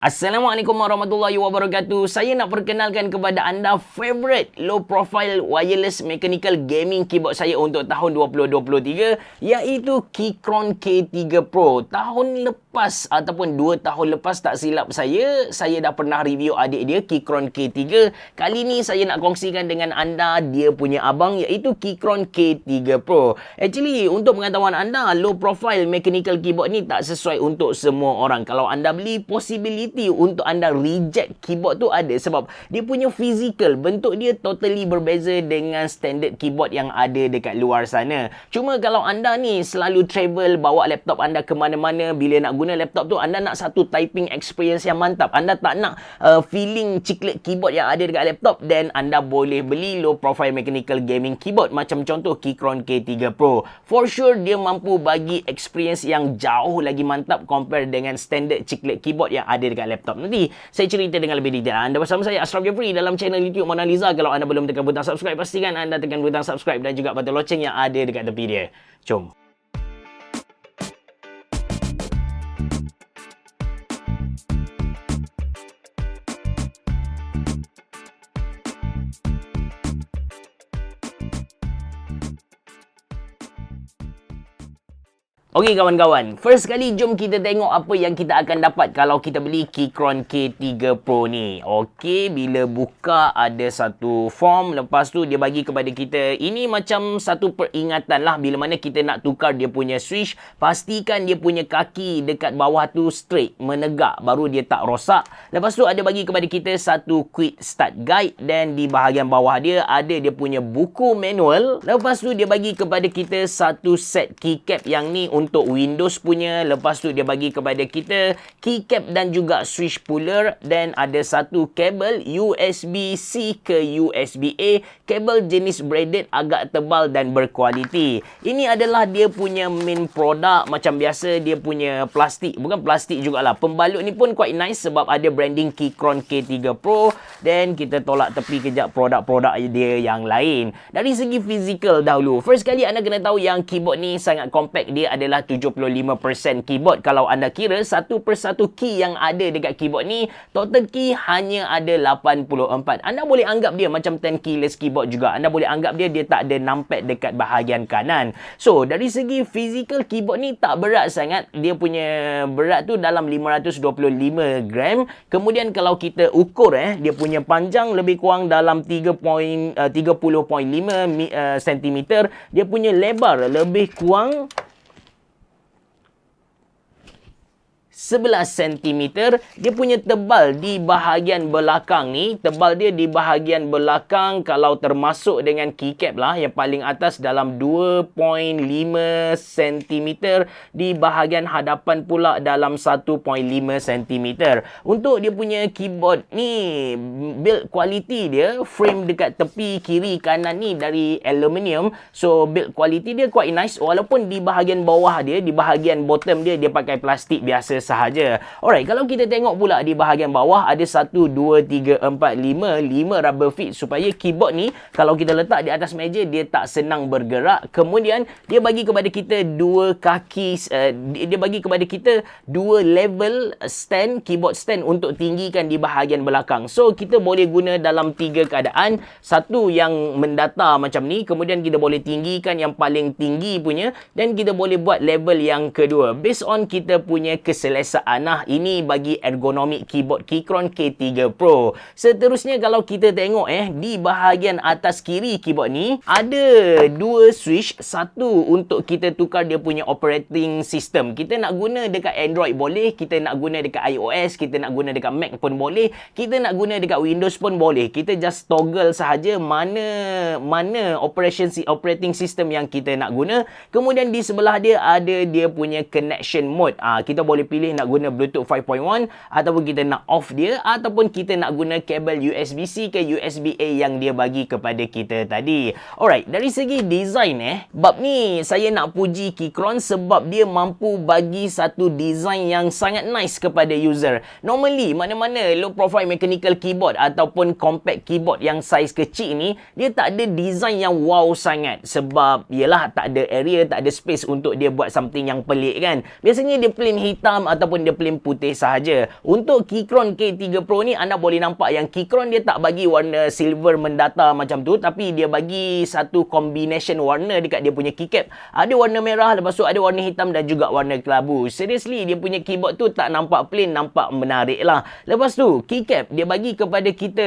Assalamualaikum warahmatullahi wabarakatuh. Saya nak perkenalkan kepada anda favorite low profile wireless mechanical gaming keyboard saya untuk tahun 2023, iaitu Keychron K3 Pro. Tahun lepas ataupun 2 tahun lepas tak silap saya dah pernah review adik dia Keychron K3. Kali ni saya nak kongsikan dengan anda dia punya abang, iaitu Keychron K3 Pro. Actually, untuk pengetahuan anda, low profile mechanical keyboard ni tak sesuai untuk semua orang. Kalau anda beli, possibility untuk anda reject keyboard tu ada, sebab dia punya physical bentuk dia totally berbeza dengan standard keyboard yang ada dekat luar sana. Cuma kalau anda ni selalu travel, bawa laptop anda ke mana-mana, bila nak guna laptop tu anda nak satu typing experience yang mantap, anda tak nak feeling chiclet keyboard yang ada dekat laptop, then anda boleh beli low profile mechanical gaming keyboard macam contoh Keychron K3 Pro. For sure dia mampu bagi experience yang jauh lagi mantap compare dengan standard chiclet keyboard yang ada dekat laptop. Nanti saya cerita dengan lebih detail. Anda bersama saya Ashraf Jeffrey dalam channel YouTube Mona Lisa. Kalau anda belum tekan butang subscribe, pastikan anda tekan butang subscribe dan juga butang loceng yang ada dekat tepi dia. Jom. Okey kawan-kawan, first kali jom kita tengok apa yang kita akan dapat kalau kita beli Keychron K3 Pro ni. Okey, bila buka ada satu form, lepas tu dia bagi kepada kita, ini macam satu peringatan lah bila mana kita nak tukar dia punya switch. Pastikan dia punya kaki dekat bawah tu straight, menegak, baru dia tak rosak. Lepas tu ada bagi kepada kita satu quick start guide, dan di bahagian bawah dia ada dia punya buku manual. Lepas tu dia bagi kepada kita satu set keycap yang ni untuk Windows punya. Lepas tu dia bagi kepada kita keycap dan juga switch puller, dan ada satu kabel USB-C ke USB-A, kabel jenis braided agak tebal dan berkualiti. Ini adalah dia punya main product. Macam biasa dia punya plastik, bukan plastik jugalah, pembalut ni pun quite nice sebab ada branding Keychron K3 Pro. Dan kita tolak tepi kejap produk-produk dia yang lain. Dari segi fizikal dahulu, first kali anda kena tahu yang keyboard ni sangat compact. Dia adalah 75% keyboard. Kalau anda kira satu persatu key yang ada dekat keyboard ni, total key hanya ada 84. Anda boleh anggap dia macam 10 keyless keyboard juga. Anda boleh anggap dia tak ada numpad dekat bahagian kanan. So, dari segi physical keyboard ni tak berat sangat. Dia punya berat tu dalam 525 gram. Kemudian kalau kita ukur dia punya panjang lebih kurang dalam 30.5 cm. Dia punya lebar lebih kurang 11 cm. Dia punya tebal di bahagian belakang ni, tebal dia di bahagian belakang kalau termasuk dengan keycap lah, yang paling atas dalam 2.5 cm. Di bahagian hadapan pula dalam 1.5 cm. Untuk dia punya keyboard ni, build quality dia, frame dekat tepi kiri kanan ni dari aluminium. So build quality dia quite nice, walaupun di bahagian bawah dia, di bahagian bottom dia pakai plastik biasa sahaja. Alright, kalau kita tengok pula di bahagian bawah ada 1, 2, 3, 4, 5 rubber feet supaya keyboard ni kalau kita letak di atas meja dia tak senang bergerak. Kemudian dia bagi kepada kita dua kaki, dia bagi kepada kita dua level stand, keyboard stand untuk tinggikan di bahagian belakang. So kita boleh guna dalam 3 keadaan. Satu yang mendata macam ni, kemudian kita boleh tinggikan yang paling tinggi punya, dan kita boleh buat level yang kedua based on kita punya keselesaan. Ini bagi ergonomik keyboard Keychron K3 Pro. Seterusnya kalau kita tengok di bahagian atas kiri keyboard ni ada dua switch. Satu untuk kita tukar dia punya operating system. Kita nak guna dekat Android boleh, kita nak guna dekat iOS, kita nak guna dekat Mac pun boleh, kita nak guna dekat Windows pun boleh. Kita just toggle sahaja mana operating system yang kita nak guna. Kemudian di sebelah dia ada dia punya connection mode. Kita boleh pilih nak guna Bluetooth 5.1 ataupun kita nak off dia, ataupun kita nak guna kabel USB-C ke USB-A yang dia bagi kepada kita tadi. Alright, dari segi design bab ni saya nak puji Keychron sebab dia mampu bagi satu design yang sangat nice kepada user. Normally mana-mana low profile mechanical keyboard ataupun compact keyboard yang saiz kecil ni, dia tak ada design yang wow sangat sebab yelah tak ada area, tak ada space untuk dia buat something yang pelik kan. Biasanya dia plain hitam ataupun dia plain putih sahaja. Untuk Keychron K3 Pro ni, anda boleh nampak yang Keychron dia tak bagi warna silver mendata macam tu, tapi dia bagi satu combination warna dekat dia punya keycap. Ada warna merah, lepas tu ada warna hitam dan juga warna kelabu. Seriously, dia punya keyboard tu tak nampak plain, nampak menarik lah. Lepas tu, keycap dia bagi kepada kita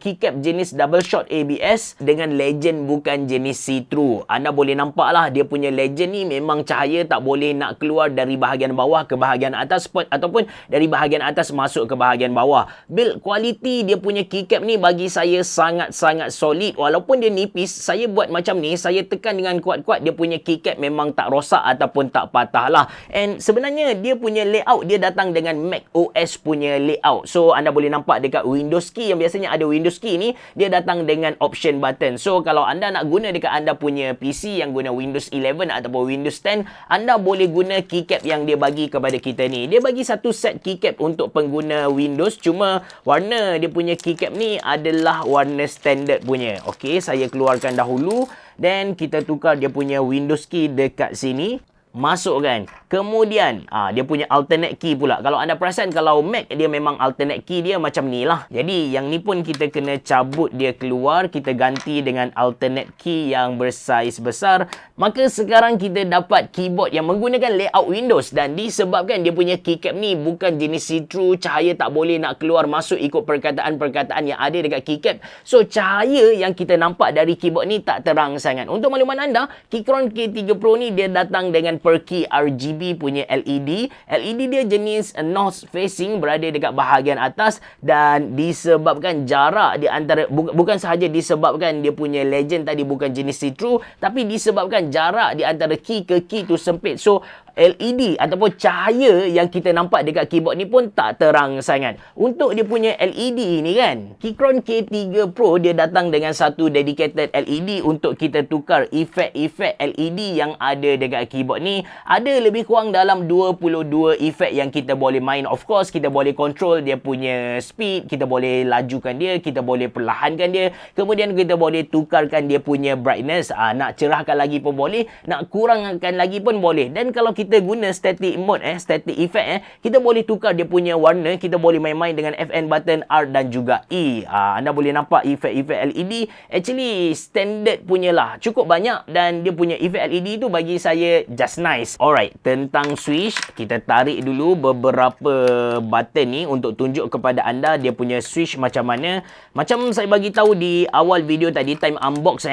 keycap jenis double shot ABS dengan legend, bukan jenis see-through. Anda boleh nampak lah, dia punya legend ni memang cahaya tak boleh nak keluar dari bahagian bawah ke bahagian atas ataupun dari bahagian atas masuk ke bahagian bawah. Build quality dia punya keycap ni bagi saya sangat-sangat solid. Walaupun dia nipis, saya buat macam ni, saya tekan dengan kuat-kuat, dia punya keycap memang tak rosak ataupun tak patah lah. And sebenarnya dia punya layout, dia datang dengan Mac OS punya layout. So anda boleh nampak dekat Windows key, yang biasanya ada Windows key ni, dia datang dengan option button. So kalau anda nak guna dekat anda punya PC yang guna Windows 11 ataupun Windows 10, anda boleh guna keycap yang dia bagi kepada kita ni. Dia bagi satu set keycap untuk pengguna Windows, cuma warna dia punya keycap ni adalah warna standard punya. Okey, saya keluarkan dahulu, then kita tukar dia punya Windows key dekat sini. Masukkan. Kemudian dia punya alternate key pula. Kalau anda perasan, kalau Mac dia memang alternate key dia macam ni lah. Jadi yang ni pun kita kena cabut dia keluar, kita ganti dengan alternate key yang bersaiz besar. Maka sekarang kita dapat keyboard yang menggunakan layout Windows, dan disebabkan dia punya keycap ni bukan jenis see-through, cahaya tak boleh nak keluar masuk ikut perkataan-perkataan yang ada dekat keycap. So cahaya yang kita nampak dari keyboard ni tak terang sangat. Untuk makluman anda, Keychron K3 Pro ni dia datang dengan per key RGB punya LED. LED dia jenis north facing, berada dekat bahagian atas, dan disebabkan jarak di antara bukan sahaja disebabkan dia punya legend tadi bukan jenis see-through, tapi disebabkan jarak di antara key ke key tu sempit. So LED ataupun cahaya yang kita nampak dekat keyboard ni pun tak terang sangat. Untuk dia punya LED ni kan, Keychron K3 Pro dia datang dengan satu dedicated LED untuk kita tukar efek-efek LED yang ada dekat keyboard ni. Ada lebih kurang dalam 22 efek yang kita boleh main. Of course, kita boleh control dia punya speed, kita boleh lajukan dia, kita boleh perlahankan dia. Kemudian kita boleh tukarkan dia punya brightness. Nak cerahkan lagi pun boleh, nak kurangkan lagi pun boleh. Dan kalau kita guna static mode, static effect, kita boleh tukar dia punya warna. Kita boleh main-main dengan FN button, R dan juga E. Anda boleh nampak efek-efek LED actually standard punya lah, cukup banyak, dan dia punya efek LED tu bagi saya just nice. Alright, tentang switch, kita tarik dulu beberapa button ni untuk tunjuk kepada anda dia punya switch macam mana. Macam saya bagi tahu di awal video tadi, time unbox,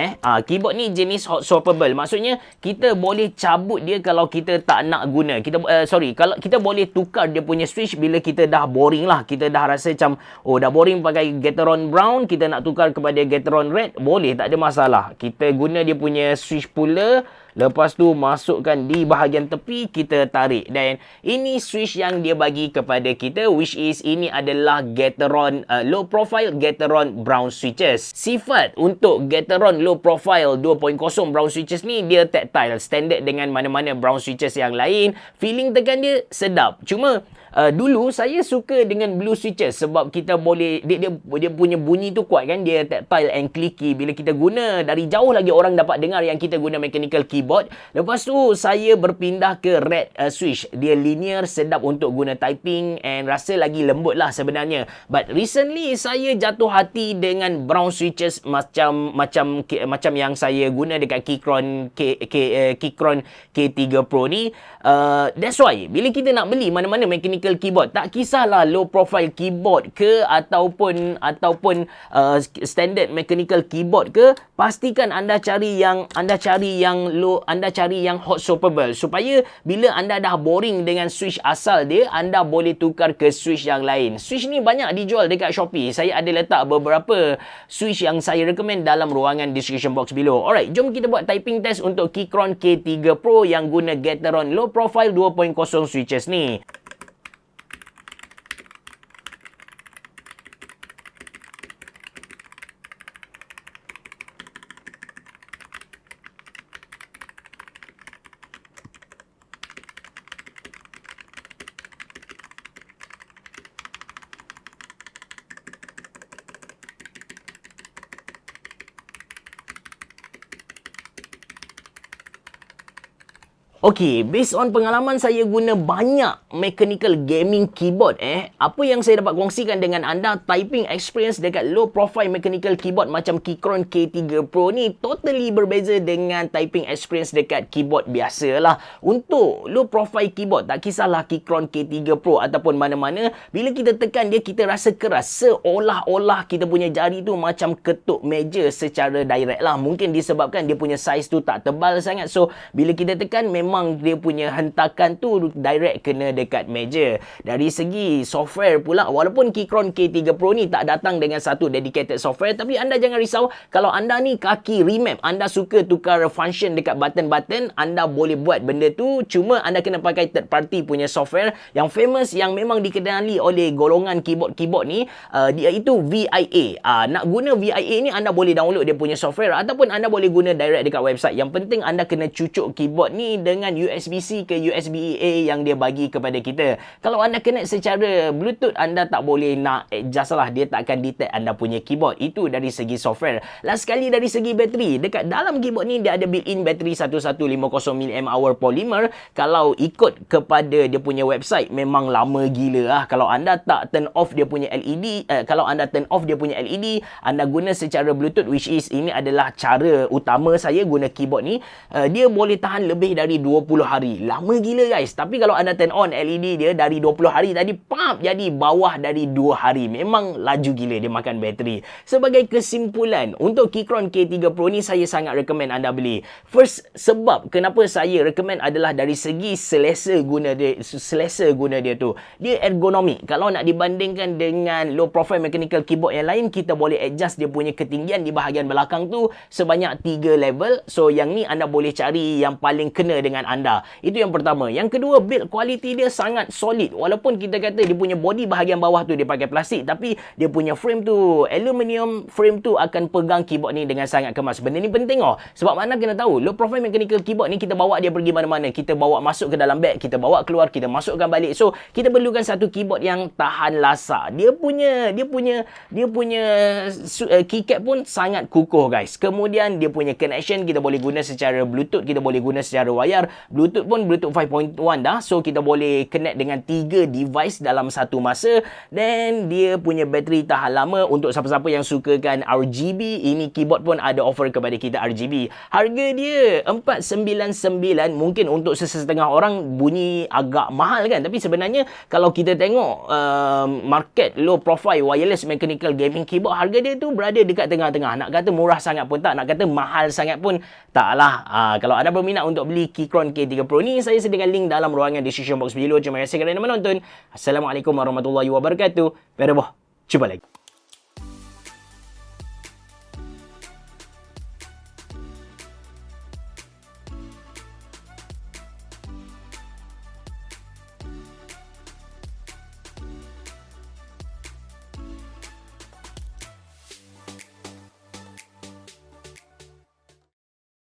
keyboard ni jenis hot swappable. Maksudnya kita boleh cabut dia kalau kita tak nak guna. Kalau kita boleh tukar dia punya switch bila kita dah boring lah. Kita dah rasa macam, dah boring pakai Gateron brown, kita nak tukar kepada Gateron red, boleh, tak ada masalah. Kita guna dia punya switch puller, lepas tu masukkan di bahagian tepi, kita tarik. Dan ini switch yang dia bagi kepada kita, which is ini adalah Gateron low profile Gateron brown switches. Sifat untuk Gateron low profile 2.0 brown switches ni, dia tactile, standard dengan mana-mana brown switches yang lain. Feeling tekan dia sedap. Cuma dulu saya suka dengan blue switches sebab kita boleh, dia punya bunyi tu kuat kan, dia tactile and clicky. Bila kita guna dari jauh lagi orang dapat dengar yang kita guna mechanical keyboard. Lepas tu saya berpindah ke red switch. Dia linear, sedap untuk guna typing and rasa lagi lembut lah sebenarnya. But recently saya jatuh hati dengan brown switches macam yang saya guna dekat Keychron K3 Pro ni. That's why bila kita nak beli mana-mana mechanical keyboard, tak kisahlah low profile keyboard ke ataupun standard mechanical keyboard ke, pastikan anda cari yang hot swappable, supaya bila anda dah boring dengan switch asal dia, anda boleh tukar ke switch yang lain. Switch ni banyak dijual dekat Shopee. Saya ada letak beberapa switch yang saya recommend dalam ruangan description box below. Alright, jom kita buat typing test untuk Keychron K3 Pro yang guna Gateron low profile 2.0 switches ni. Okey, based on pengalaman saya guna banyak mechanical gaming keyboard apa yang saya dapat kongsikan dengan anda, typing experience dekat low profile mechanical keyboard macam Keychron K3 Pro ni totally berbeza dengan typing experience dekat keyboard biasa lah. Untuk low profile keyboard, tak kisahlah Keychron K3 Pro ataupun mana-mana, bila kita tekan dia, kita rasa keras, seolah-olah kita punya jari tu macam ketuk meja secara direct lah. Mungkin disebabkan dia punya size tu tak tebal sangat, so bila kita tekan memang dia punya hentakan tu direct kena dekat meja. Dari segi software pula, walaupun Keychron K3 Pro ni tak datang dengan satu dedicated software, tapi anda jangan risau. Kalau anda ni kaki remap, anda suka tukar function dekat button-button, anda boleh buat benda tu. Cuma anda kena pakai third party punya software yang famous, yang memang dikenali oleh golongan keyboard ni, dia itu VIA. Nak guna VIA ni, anda boleh download dia punya software ataupun anda boleh guna direct dekat website. Yang penting anda kena cucuk keyboard ni dengan USB-C ke USB-A yang dia bagi kepada kita. Kalau anda connect secara Bluetooth, anda tak boleh nak adjust lah, dia tak akan detect anda punya keyboard. Itu dari segi software. Last sekali dari segi bateri, dekat dalam keyboard ni dia ada built-in bateri 1150 mAh polymer. Kalau ikut kepada dia punya website, memang lama gila lah. Kalau anda tak turn off dia punya LED, kalau anda turn off dia punya LED, anda guna secara Bluetooth, which is ini adalah cara utama saya guna keyboard ni, dia boleh tahan lebih dari 20 hari. Lama gila guys. Tapi kalau anda turn on LED dia dari 20 hari tadi, jadi bawah dari 2 hari. Memang laju gila dia makan bateri. Sebagai kesimpulan, untuk Keychron K3 Pro ni saya sangat recommend anda beli. First, sebab kenapa saya recommend adalah dari segi selesa guna dia tu. Dia ergonomik. Kalau nak dibandingkan dengan low profile mechanical keyboard yang lain, kita boleh adjust dia punya ketinggian di bahagian belakang tu sebanyak 3 level. So yang ni anda boleh cari yang paling kena dengan anda. Itu yang pertama. Yang kedua, build quality dia sangat solid. Walaupun kita kata dia punya body bahagian bawah tu dia pakai plastik, tapi dia punya frame tu aluminium. Frame tu akan pegang keyboard ni dengan sangat kemas. Benda ni penting sebab anda kena tahu, low profile mechanical keyboard ni kita bawa dia pergi mana-mana. Kita bawa masuk ke dalam beg, kita bawa keluar, kita masukkan balik. So kita perlukan satu keyboard yang tahan lasak. Dia punya keycap pun sangat kukuh guys. Kemudian dia punya connection kita boleh guna secara Bluetooth, kita boleh guna secara wayar. Bluetooth pun Bluetooth 5.1 dah. So kita boleh connect dengan 3 device dalam satu masa. Dan dia punya bateri tahan lama. Untuk siapa-siapa yang sukakan RGB, ini keyboard pun ada offer kepada kita RGB. Harga dia 499. Mungkin untuk sesetengah orang bunyi agak mahal kan, tapi sebenarnya kalau kita tengok market low profile wireless mechanical gaming keyboard, harga dia tu berada dekat tengah-tengah. Nak kata murah sangat pun tak, nak kata mahal sangat pun taklah. Kalau anda berminat untuk beli Keychron K3 Pro ni, saya sediakan link dalam ruangan description box video. Terima kasih kerana menonton. Assalamualaikum warahmatullahi wabarakatuh. Jumpa lagi.